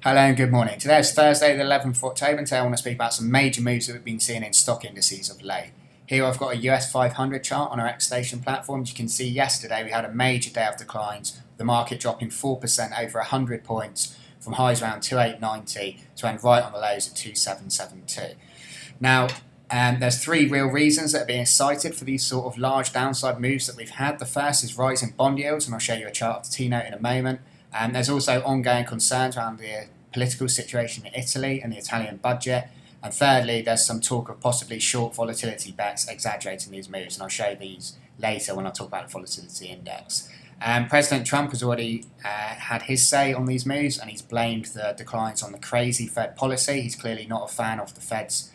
Hello and good morning. Today is Thursday the 11th of October and today I want to speak about some major moves that we've been seeing in stock indices of late. Here I've got a US 500 chart on our X-Station platform. As you can see, yesterday we had a major day of declines, the market dropping 4% over 100 points from highs around 2890 to end right on the lows at 2772. Now, there's three real reasons that are being cited for these sort of large downside moves that we've had. The first is rising bond yields, and I'll show you a chart of the T-note in a moment. There's also ongoing concerns around the political situation in Italy and the Italian budget. And thirdly, there's some talk of possibly short volatility bets exaggerating these moves, and I'll show these later when I talk about the volatility index. President Trump has already had his say on these moves, and he's blamed the declines on the crazy Fed policy. He's clearly not a fan of the Fed's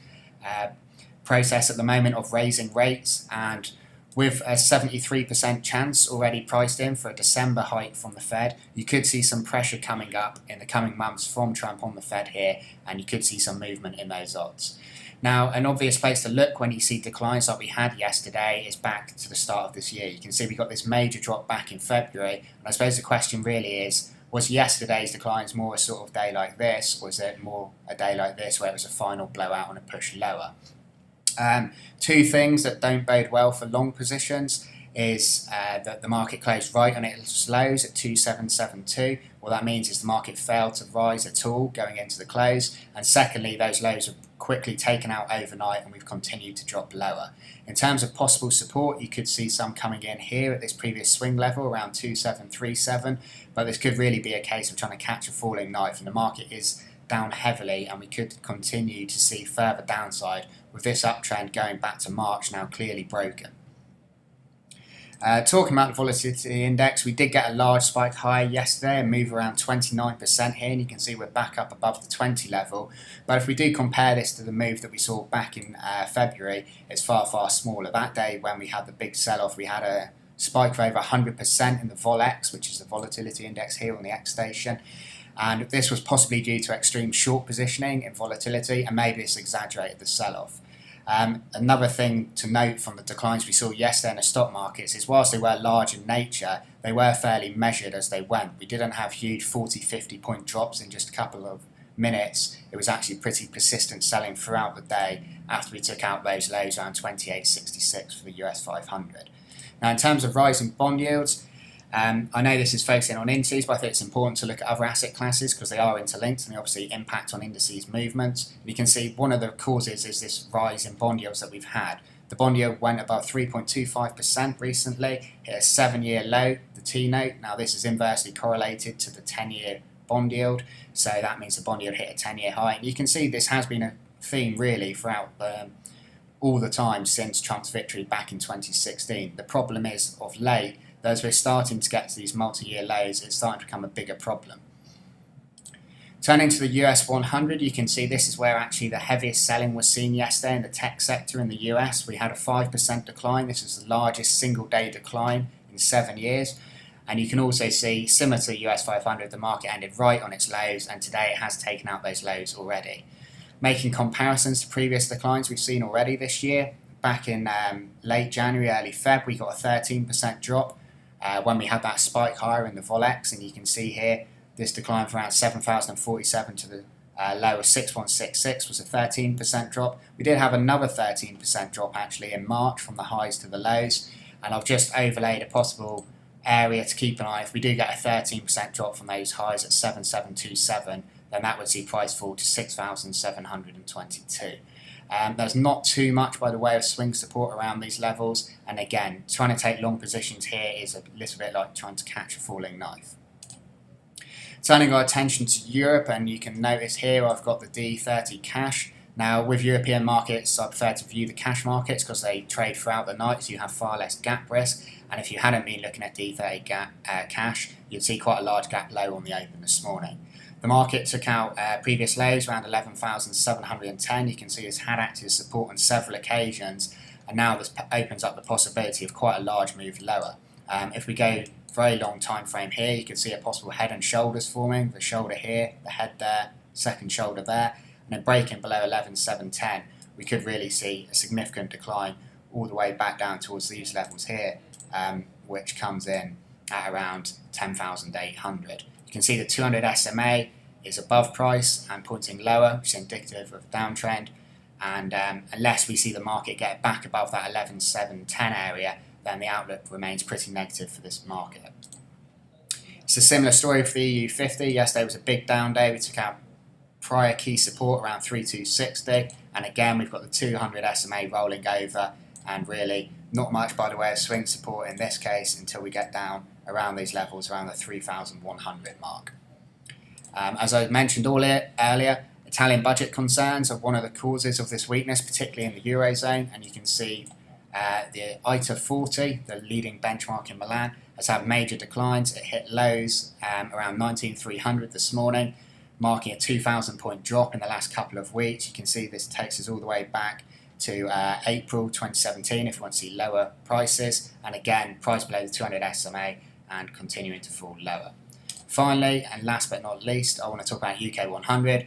process at the moment of raising rates, and with a 73% chance already priced in for a December hike from the Fed, you could see some pressure coming up in the coming months from Trump on the Fed here, and you could see some movement in those odds. Now, an obvious place to look when you see declines like we had yesterday is back to the start of this year. You can see we got this major drop back in February, and I suppose the question really is, was yesterday's declines more a sort of day like this, or was it more a day like this where it was a final blowout and a push lower? Two things that don't bode well for long positions is that the market closed right on its lows at 2772. What that means is the market failed to rise at all going into the close, and secondly, those lows are quickly taken out overnight and we've continued to drop lower. In terms of possible support, you could see some coming in here at this previous swing level around 2737, but this could really be a case of trying to catch a falling knife, and the market is down heavily and we could continue to see further downside with this uptrend going back to March now clearly broken. Talking about the volatility index, we did get a large spike higher yesterday and move around 29% here, and you can see we're back up above the 20 level, but if we do compare this to the move that we saw back in February, it's far smaller. That day when we had the big sell-off, we had a spike of over 100% in the Vol-X, which is the volatility index here on the X-Station. And this was possibly due to extreme short positioning in volatility, and maybe this exaggerated the sell-off. Another thing to note from the declines we saw yesterday in the stock markets is whilst they were large in nature, they were fairly measured as they went. We didn't have huge 40-50 point drops in just a couple of minutes. It was actually pretty persistent selling throughout the day after we took out those lows around 28.66 for the US 500. Now, in terms of rising bond yields, I know this is focusing on indices, but I think it's important to look at other asset classes because they are interlinked and they obviously impact on indices movements. You can see one of the causes is this rise in bond yields that we've had. The bond yield went above 3.25% recently, hit a 7-year low, the T-note. Now this is inversely correlated to the 10-year bond yield, so that means the bond yield hit a 10-year high. And you can see this has been a theme really throughout all the time since Trump's victory back in 2016. The problem is, of late, as we're starting to get to these multi-year lows, it's starting to become a bigger problem. Turning to the US 100, you can see this is where actually the heaviest selling was seen yesterday in the tech sector in the US. We had a 5% decline. This is the largest single-day decline in 7 years. And you can also see, similar to the US 500, the market ended right on its lows, and today it has taken out those lows already. Making comparisons to previous declines we've seen already this year, back in late January, early Feb, we got a 13% drop. When we had that spike higher in the Vol-X, and you can see here this decline from around 7,047 to the low of 6,166 was a 13% drop. We did have another 13% drop actually in March from the highs to the lows, and I've just overlaid a possible area to keep an eye. If we do get a 13% drop from those highs at 7,727, then that would see price fall to 6,722. There's not too much by the way of swing support around these levels, and again, trying to take long positions here is a little bit like trying to catch a falling knife. Turning our attention to Europe, and you can notice here I've got the D30 cash. Now with European markets, I prefer to view the cash markets because they trade throughout the night, so you have far less gap risk, and if you hadn't been looking at D30 cash, you'd see quite a large gap low on the open this morning. The market took out previous lows around 11,710. You can see it's had active support on several occasions, and now this opens up the possibility of quite a large move lower. If we go very long time frame here, you can see a possible head and shoulders forming, the shoulder here, the head there, second shoulder there, and then breaking below 11,710, we could really see a significant decline all the way back down towards these levels here, which comes in at around 10,800. You can see the 200 SMA is above price and pointing lower, which is indicative of downtrend. And unless we see the market get back above that 11,710 area, then the outlook remains pretty negative for this market. It's a similar story for the EU 50. Yesterday was a big down day. We took out prior key support around 3260, and again we've got the 200 SMA rolling over, and really not much by the way of swing support in this case until we get down around these levels, around the 3100 mark. As I mentioned earlier, Italian budget concerns are one of the causes of this weakness, particularly in the Eurozone, and you can see the ITA 40, the leading benchmark in Milan, has had major declines. It hit lows around 19,300 this morning, marking a 2,000 point drop in the last couple of weeks. You can see this takes us all the way back to April 2017 if you want to see lower prices, and again price below the 200 SMA and continuing to fall lower. Finally, and last but not least, I want to talk about UK 100.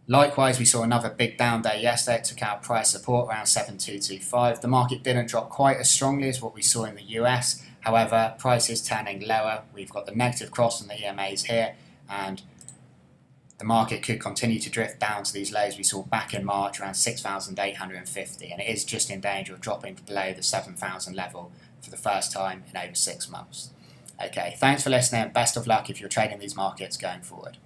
Likewise, we saw another big down day yesterday. It took out price support around 7225. The market didn't drop quite as strongly as what we saw in the US. However, price is turning lower. We've got the negative cross on the EMAs here, and the market could continue to drift down to these lows we saw back in March around 6,850, and it is just in danger of dropping below the 7,000 level for the first time in over 6 months. Okay, thanks for listening and best of luck if you're trading these markets going forward.